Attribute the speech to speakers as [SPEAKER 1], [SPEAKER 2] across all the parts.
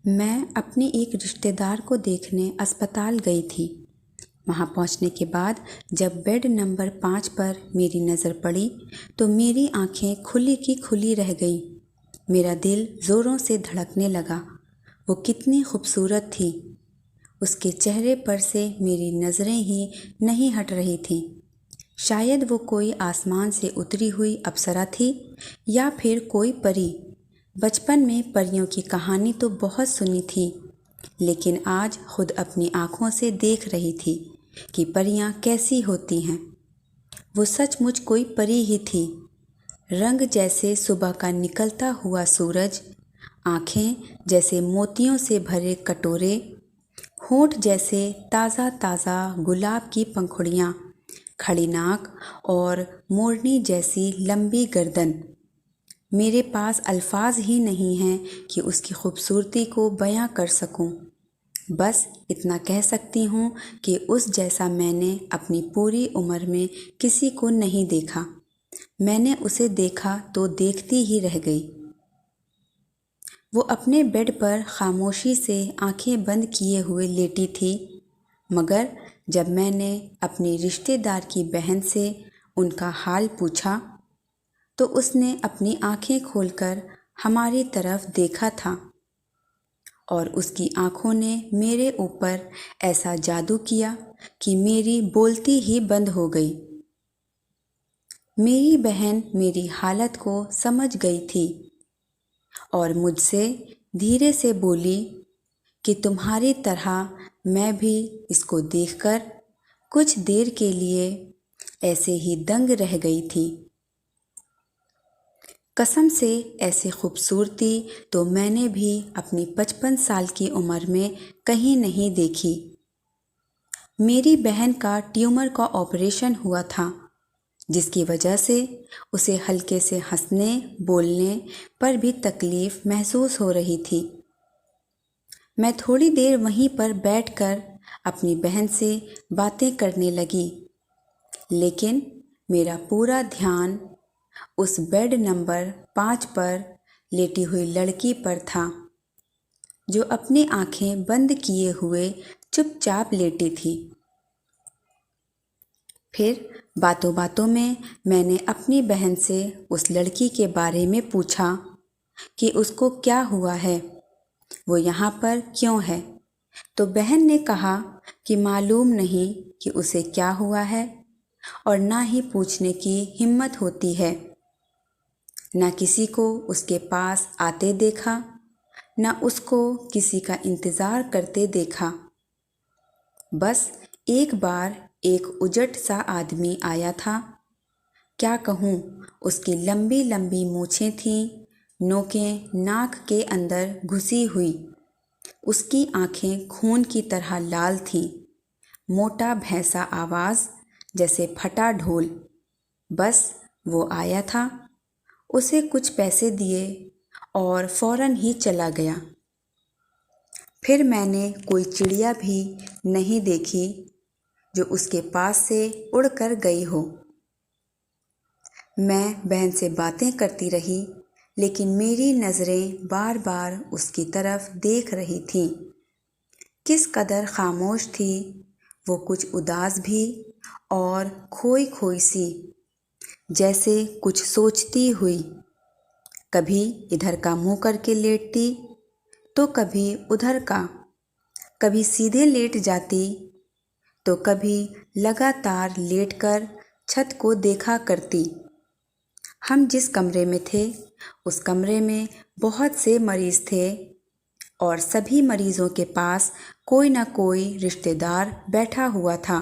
[SPEAKER 1] मैं अपने एक रिश्तेदार को देखने अस्पताल गई थी। वहाँ पहुँचने के बाद जब बेड नंबर 5 पर मेरी नज़र पड़ी तो मेरी आंखें खुली की खुली रह गईं। मेरा दिल ज़ोरों से धड़कने लगा। वो कितनी खूबसूरत थी। उसके चेहरे पर से मेरी नज़रें ही नहीं हट रही थीं। शायद वो कोई आसमान से उतरी हुई अप्सरा थी या फिर कोई परी। बचपन में परियों की कहानी तो बहुत सुनी थी, लेकिन आज खुद अपनी आँखों से देख रही थी कि परियां कैसी होती हैं। वो सचमुच कोई परी ही थी। रंग जैसे सुबह का निकलता हुआ सूरज, आँखें जैसे मोतियों से भरे कटोरे, होंठ जैसे ताज़ा ताज़ा गुलाब की पंखुड़ियाँ, खड़ी नाक और मोरनी जैसी लंबी गर्दन। मेरे पास अल्फाज ही नहीं हैं कि उसकी खूबसूरती को बयां कर सकूं। बस इतना कह सकती हूँ कि उस जैसा मैंने अपनी पूरी उम्र में किसी को नहीं देखा। मैंने उसे देखा तो देखती ही रह गई। वो अपने बेड पर खामोशी से आंखें बंद किए हुए लेटी थी, मगर जब मैंने अपनी रिश्तेदार की बहन से उनका हाल पूछा तो उसने अपनी आंखें खोलकर हमारी तरफ देखा था और उसकी आंखों ने मेरे ऊपर ऐसा जादू किया कि मेरी बोलती ही बंद हो गई। मेरी बहन मेरी हालत को समझ गई थी और मुझसे धीरे से बोली कि तुम्हारी तरह मैं भी इसको देखकर कुछ देर के लिए ऐसे ही दंग रह गई थी। कसम से ऐसी खूबसूरती तो मैंने भी अपनी 55 साल की उम्र में कहीं नहीं देखी। मेरी बहन का ट्यूमर का ऑपरेशन हुआ था, जिसकी वजह से उसे हल्के से हंसने बोलने पर भी तकलीफ महसूस हो रही थी। मैं थोड़ी देर वहीं पर बैठकर अपनी बहन से बातें करने लगी, लेकिन मेरा पूरा ध्यान उस बेड नंबर 5 पर लेटी हुई लड़की पर था, जो अपनी आंखें बंद किए हुए चुपचाप लेटी थी। फिर बातों बातों में मैंने अपनी बहन से उस लड़की के बारे में पूछा कि उसको क्या हुआ है, वो यहाँ पर क्यों है। तो बहन ने कहा कि मालूम नहीं कि उसे क्या हुआ है और ना ही पूछने की हिम्मत होती है। ना किसी को उसके पास आते देखा, ना उसको किसी का इंतज़ार करते देखा। बस एक बार एक उजट सा आदमी आया था। क्या कहूँ, उसकी लंबी लंबी मूछें थीं, नोकें नाक के अंदर घुसी हुई। उसकी आंखें खून की तरह लाल थीं। मोटा भैंसा आवाज़ जैसे फटा ढोल। बस वो आया था, उसे कुछ पैसे दिए और फौरन ही चला गया। फिर मैंने कोई चिड़िया भी नहीं देखी जो उसके पास से उड़कर गई हो। मैं बहन से बातें करती रही, लेकिन मेरी नज़रें बार बार उसकी तरफ देख रही थीं। किस कदर खामोश थी वो, कुछ उदास भी और खोई खोई सी, जैसे कुछ सोचती हुई। कभी इधर का मुंह करके लेटती तो कभी उधर का, कभी सीधे लेट जाती तो कभी लगातार लेटकर छत को देखा करती। हम जिस कमरे में थे उस कमरे में बहुत से मरीज़ थे और सभी मरीज़ों के पास कोई ना कोई रिश्तेदार बैठा हुआ था,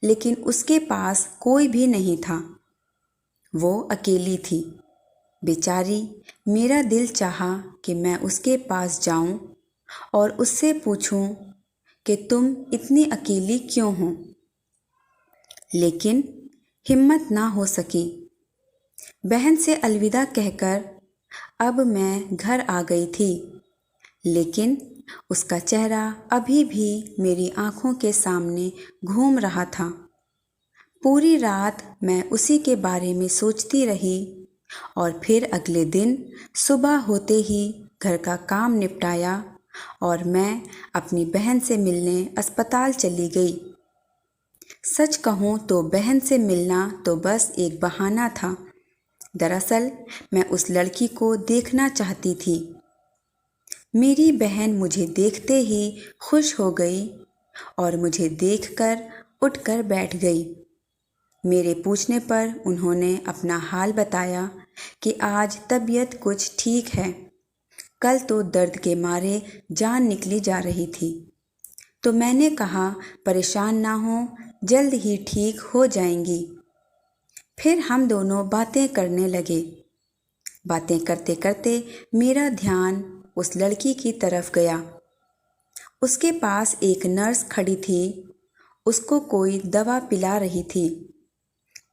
[SPEAKER 1] लेकिन उसके पास कोई भी नहीं था। वो अकेली थी। बेचारी, मेरा दिल चाहा कि मैं उसके पास जाऊं और उससे पूछूं कि तुम इतनी अकेली क्यों हो, लेकिन हिम्मत ना हो सकी। बहन से अलविदा कहकर अब मैं घर आ गई थी, लेकिन उसका चेहरा अभी भी मेरी आंखों के सामने घूम रहा था। पूरी रात मैं उसी के बारे में सोचती रही और फिर अगले दिन सुबह होते ही घर का काम निपटाया और मैं अपनी बहन से मिलने अस्पताल चली गई। सच कहूँ तो बहन से मिलना तो बस एक बहाना था। दरअसल मैं उस लड़की को देखना चाहती थी। मेरी बहन मुझे देखते ही खुश हो गई और मुझे देखकर उठकर बैठ गई। मेरे पूछने पर उन्होंने अपना हाल बताया कि आज तबीयत कुछ ठीक है। कल तो दर्द के मारे जान निकली जा रही थी। तो मैंने कहा परेशान ना हो, जल्द ही ठीक हो जाएंगी। फिर हम दोनों बातें करने लगे। बातें करते करते मेरा ध्यान उस लड़की की तरफ गया। उसके पास एक नर्स खड़ी थी। उसको कोई दवा पिला रही थी।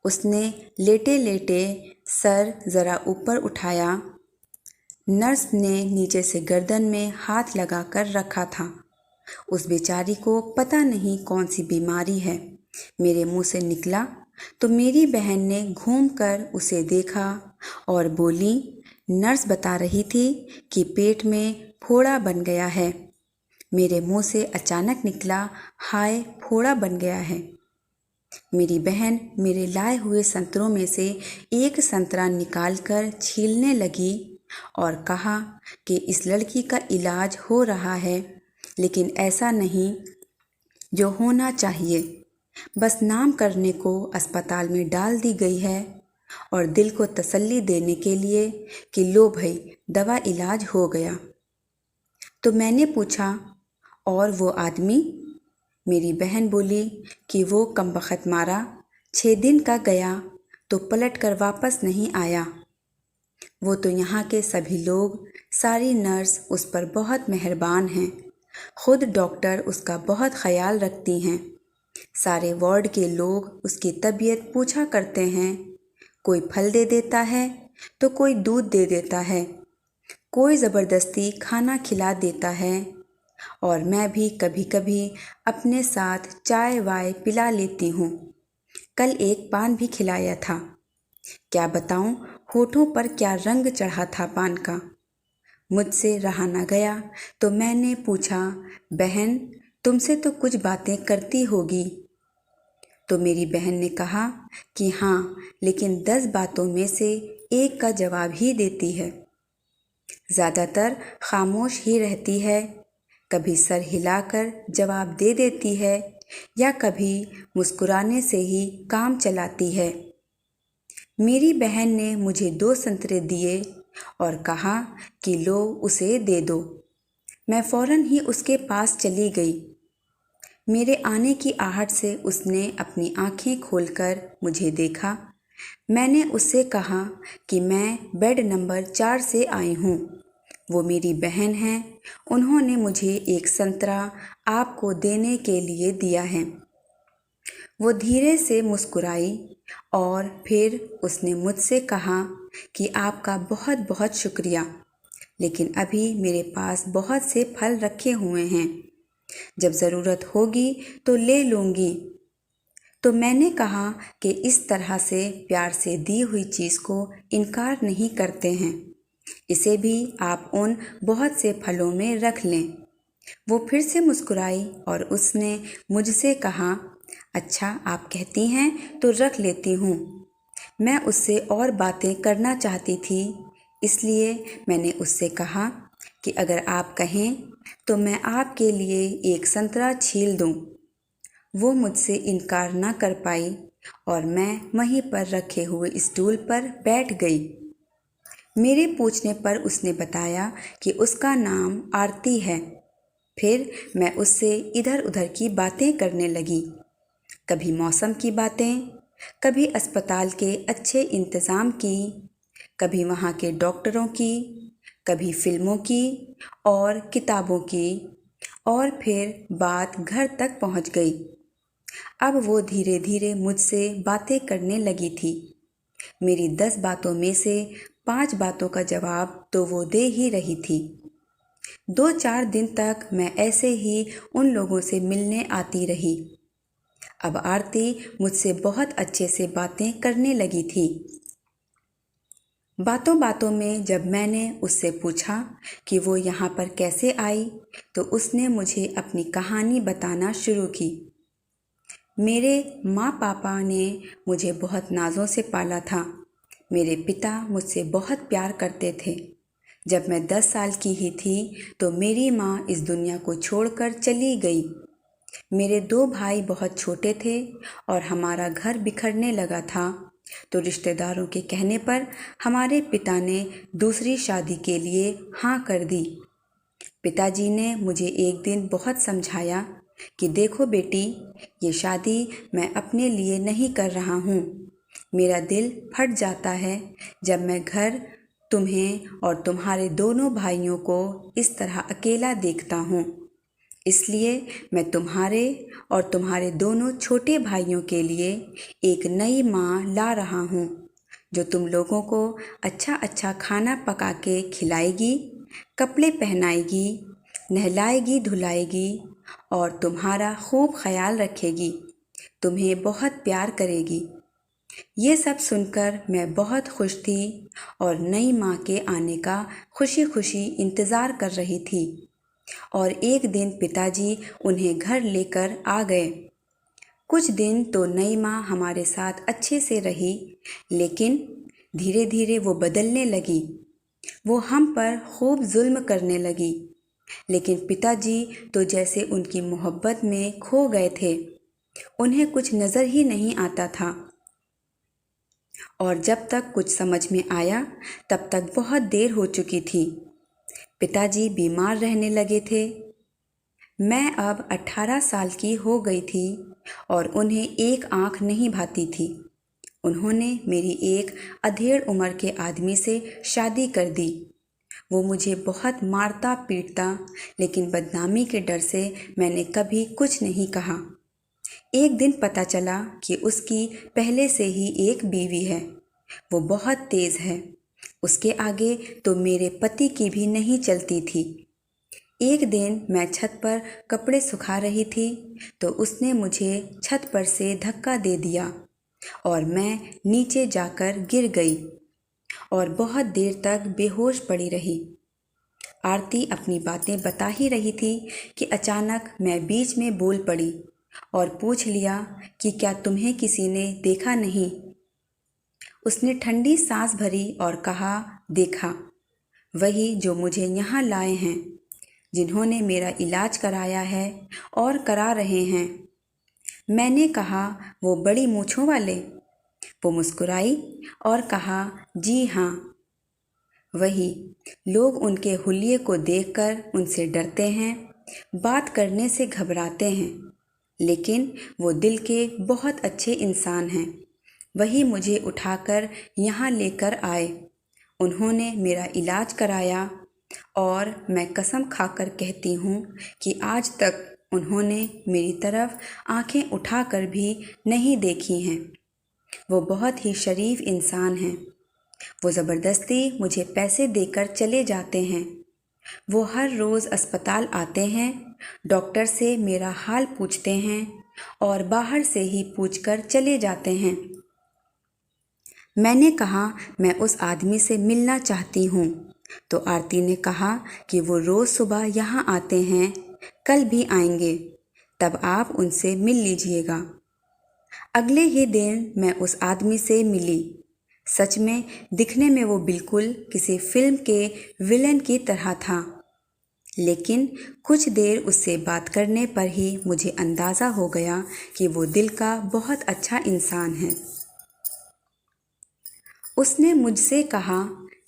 [SPEAKER 1] उसने लेटे लेटे सर ज़रा ऊपर उठाया। नर्स ने नीचे से गर्दन में हाथ लगाकर रखा था। उस बेचारी को पता नहीं कौन सी बीमारी है, मेरे मुंह से निकला तो मेरी बहन ने घूमकर उसे देखा और बोली, नर्स बता रही थी कि पेट में फोड़ा बन गया है। मेरे मुंह से अचानक निकला, हाय फोड़ा बन गया है। मेरी बहन मेरे लाए हुए संतरों में से एक संतरा निकालकर छीलने लगी और कहा कि इस लड़की का इलाज हो रहा है, लेकिन ऐसा नहीं जो होना चाहिए। बस नाम करने को अस्पताल में डाल दी गई है और दिल को तसल्ली देने के लिए कि लो भाई दवा इलाज हो गया। तो मैंने पूछा, और वो आदमी? मेरी बहन बोली कि वो कमबख्त मारा 6 दिन का गया तो पलट कर वापस नहीं आया। वो तो यहाँ के सभी लोग, सारी नर्स उस पर बहुत मेहरबान हैं। खुद डॉक्टर उसका बहुत ख्याल रखती हैं। सारे वार्ड के लोग उसकी तबीयत पूछा करते हैं। कोई फल दे देता है तो कोई दूध दे देता है, कोई ज़बरदस्ती खाना खिला देता है और मैं भी कभी कभी अपने साथ चाय वाय पिला लेती हूँ। कल एक पान भी खिलाया था। क्या बताऊँ होठों पर क्या रंग चढ़ा था पान का। मुझसे रहा न गया तो मैंने पूछा, बहन तुमसे तो कुछ बातें करती होगी। तो मेरी बहन ने कहा कि हाँ, लेकिन 10 बातों में से एक का जवाब ही देती है। ज़्यादातर खामोश ही रहती है। कभी सर हिलाकर जवाब दे देती है या कभी मुस्कुराने से ही काम चलाती है। मेरी बहन ने मुझे 2 संतरे दिए और कहा कि लो उसे दे दो। मैं फ़ौरन ही उसके पास चली गई। मेरे आने की आहट से उसने अपनी आंखें खोलकर मुझे देखा। मैंने उससे कहा कि मैं बेड नंबर 4 से आई हूँ। वो मेरी बहन हैं। उन्होंने मुझे एक संतरा आपको देने के लिए दिया है। वो धीरे से मुस्कुराई और फिर उसने मुझसे कहा कि आपका बहुत बहुत शुक्रिया, लेकिन अभी मेरे पास बहुत से फल रखे हुए हैं, जब ज़रूरत होगी तो ले लूँगी। तो मैंने कहा कि इस तरह से प्यार से दी हुई चीज़ को इनकार नहीं करते हैं, इसे भी आप उन बहुत से फलों में रख लें। वो फिर से मुस्कुराई और उसने मुझसे कहा, अच्छा आप कहती हैं तो रख लेती हूँ। मैं उससे और बातें करना चाहती थी, इसलिए मैंने उससे कहा कि अगर आप कहें तो मैं आपके लिए एक संतरा छील दूँ। वो मुझसे इनकार न कर पाई और मैं वहीं पर रखे हुए स्टूल पर बैठ गई। मेरे पूछने पर उसने बताया कि उसका नाम आरती है। फिर मैं उससे इधर उधर की बातें करने लगी, कभी मौसम की बातें, कभी अस्पताल के अच्छे इंतज़ाम की, कभी वहाँ के डॉक्टरों की, कभी फिल्मों की और किताबों की, और फिर बात घर तक पहुँच गई। अब वो धीरे धीरे मुझसे बातें करने लगी थी। मेरी 10 बातों में से 5 बातों का जवाब तो वो दे ही रही थी। 2-4 दिन तक मैं ऐसे ही उन लोगों से मिलने आती रही। अब आरती मुझसे बहुत अच्छे से बातें करने लगी थी। बातों बातों में जब मैंने उससे पूछा कि वो यहाँ पर कैसे आई, तो उसने मुझे अपनी कहानी बताना शुरू की। मेरे माँ पापा ने मुझे बहुत नाज़ों से पाला था। मेरे पिता मुझसे बहुत प्यार करते थे। जब मैं 10 साल की ही थी तो मेरी माँ इस दुनिया को छोड़कर चली गई। मेरे 2 भाई बहुत छोटे थे और हमारा घर बिखरने लगा था, तो रिश्तेदारों के कहने पर हमारे पिता ने दूसरी शादी के लिए हाँ कर दी। पिताजी ने मुझे एक दिन बहुत समझाया कि देखो बेटी, ये शादी मैं अपने लिए नहीं कर रहा हूँ। मेरा दिल फट जाता है जब मैं घर तुम्हें और तुम्हारे दोनों भाइयों को इस तरह अकेला देखता हूँ। इसलिए मैं तुम्हारे और तुम्हारे दोनों छोटे भाइयों के लिए एक नई माँ ला रहा हूँ, जो तुम लोगों को अच्छा अच्छा खाना पका के खिलाएगी, कपड़े पहनाएगी, नहलाएगी धुलाएगी और तुम्हारा खूब ख्याल रखेगी, तुम्हें बहुत प्यार करेगी। ये सब सुनकर मैं बहुत खुश थी और नई माँ के आने का खुशी खुशी इंतज़ार कर रही थी। और एक दिन पिताजी उन्हें घर लेकर आ गए। कुछ दिन तो नई माँ हमारे साथ अच्छे से रही, लेकिन धीरे धीरे वो बदलने लगी। वो हम पर खूब जुल्म करने लगी, लेकिन पिताजी तो जैसे उनकी मोहब्बत में खो गए थे। उन्हें कुछ नज़र ही नहीं आता था और जब तक कुछ समझ में आया तब तक बहुत देर हो चुकी थी। पिताजी बीमार रहने लगे थे। मैं अब 18 साल की हो गई थी और उन्हें एक आँख नहीं भाती थी। उन्होंने मेरी एक अधेड़ उम्र के आदमी से शादी कर दी। वो मुझे बहुत मारता पीटता, लेकिन बदनामी के डर से मैंने कभी कुछ नहीं कहा। एक दिन पता चला कि उसकी पहले से ही एक बीवी है। वो बहुत तेज़ है। उसके आगे तो मेरे पति की भी नहीं चलती थी। एक दिन मैं छत पर कपड़े सुखा रही थी तो उसने मुझे छत पर से धक्का दे दिया और मैं नीचे जाकर गिर गई और बहुत देर तक बेहोश पड़ी रही। आरती अपनी बातें बता ही रही थी कि अचानक मैं बीच में बोल पड़ी और पूछ लिया कि क्या तुम्हें किसी ने देखा नहीं। उसने ठंडी सांस भरी और कहा, देखा, वही जो मुझे यहाँ लाए हैं, जिन्होंने मेरा इलाज कराया है और करा रहे हैं। मैंने कहा, वो बड़ी मूँछों वाले? वो मुस्कुराई और कहा, जी हाँ, वही। लोग उनके हुलिये को देखकर उनसे डरते हैं, बात करने से घबराते हैं, लेकिन वो दिल के बहुत अच्छे इंसान हैं। वही मुझे उठाकर यहाँ लेकर आए। उन्होंने मेरा इलाज कराया और मैं कसम खाकर कहती हूँ कि आज तक उन्होंने मेरी तरफ आंखें उठाकर भी नहीं देखी हैं। वो बहुत ही शरीफ इंसान हैं। वो ज़बरदस्ती मुझे पैसे देकर चले जाते हैं। वो हर रोज़ अस्पताल आते हैं, डॉक्टर से मेरा हाल पूछते हैं और बाहर से ही पूछकर चले जाते हैं। मैंने कहा, मैं उस आदमी से मिलना चाहती हूँ, तो आरती ने कहा कि वो रोज़ सुबह यहाँ आते हैं, कल भी आएंगे, तब आप उनसे मिल लीजिएगा। अगले ही दिन मैं उस आदमी से मिली। सच में दिखने में वो बिल्कुल किसी फिल्म के विलन की तरह था, लेकिन कुछ देर उससे बात करने पर ही मुझे अंदाज़ा हो गया कि वो दिल का बहुत अच्छा इंसान है। उसने मुझसे कहा,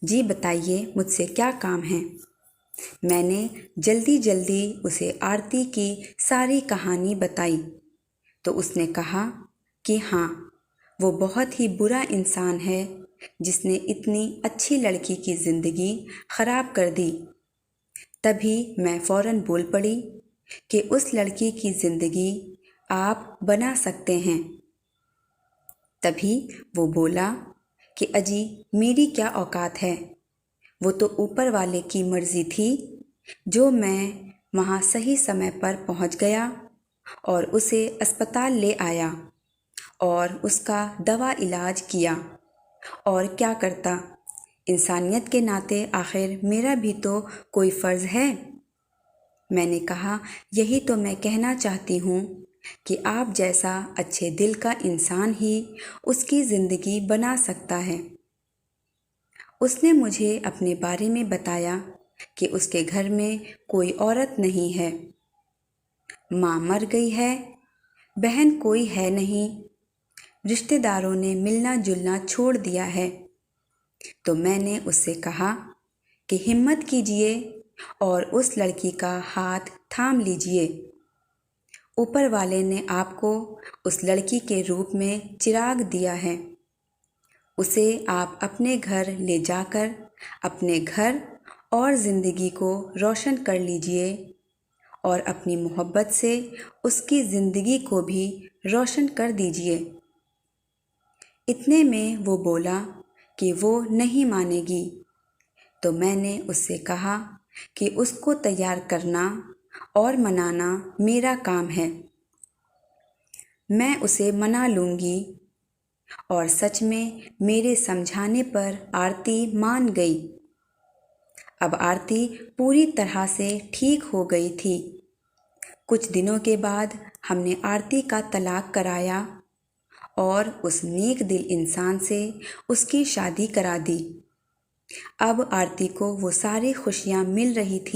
[SPEAKER 1] जी बताइए, मुझसे क्या काम है। मैंने जल्दी जल्दी उसे आरती की सारी कहानी बताई तो उसने कहा कि हाँ, वो बहुत ही बुरा इंसान है जिसने इतनी अच्छी लड़की की ज़िंदगी ख़राब कर दी। तभी मैं फ़ौरन बोल पड़ी कि उस लड़की की ज़िंदगी आप बना सकते हैं। तभी वो बोला कि अजी, मेरी क्या औकात है, वो तो ऊपर वाले की मर्ज़ी थी। जो मैं वहाँ सही समय पर पहुँच गया और उसे अस्पताल ले आया और उसका दवा इलाज किया। और क्या करता, इंसानियत के नाते आखिर मेरा भी तो कोई फ़र्ज़ है। मैंने कहा, यही तो मैं कहना चाहती हूँ कि आप जैसा अच्छे दिल का इंसान ही उसकी ज़िंदगी बना सकता है। उसने मुझे अपने बारे में बताया कि उसके घर में कोई औरत नहीं है, माँ मर गई है, बहन कोई है नहीं, रिश्तेदारों ने मिलना जुलना छोड़ दिया है। तो मैंने उससे कहा कि हिम्मत कीजिए और उस लड़की का हाथ थाम लीजिए। ऊपर वाले ने आपको उस लड़की के रूप में चिराग दिया है। उसे आप अपने घर ले जाकर अपने घर और ज़िंदगी को रोशन कर लीजिए और अपनी मोहब्बत से उसकी ज़िंदगी को भी रोशन कर दीजिए। इतने में वो बोला कि वो नहीं मानेगी। तो मैंने उससे कहा कि उसको तैयार करना और मनाना मेरा काम है। मैं उसे मना लूँगी। और सच में मेरे समझाने पर आरती मान गई। अब आरती पूरी तरह से ठीक हो गई थी। कुछ दिनों के बाद हमने आरती का तलाक कराया और उस नेक दिल इंसान से उसकी शादी करा दी। अब आरती को वो सारी खुशियाँ मिल रही थी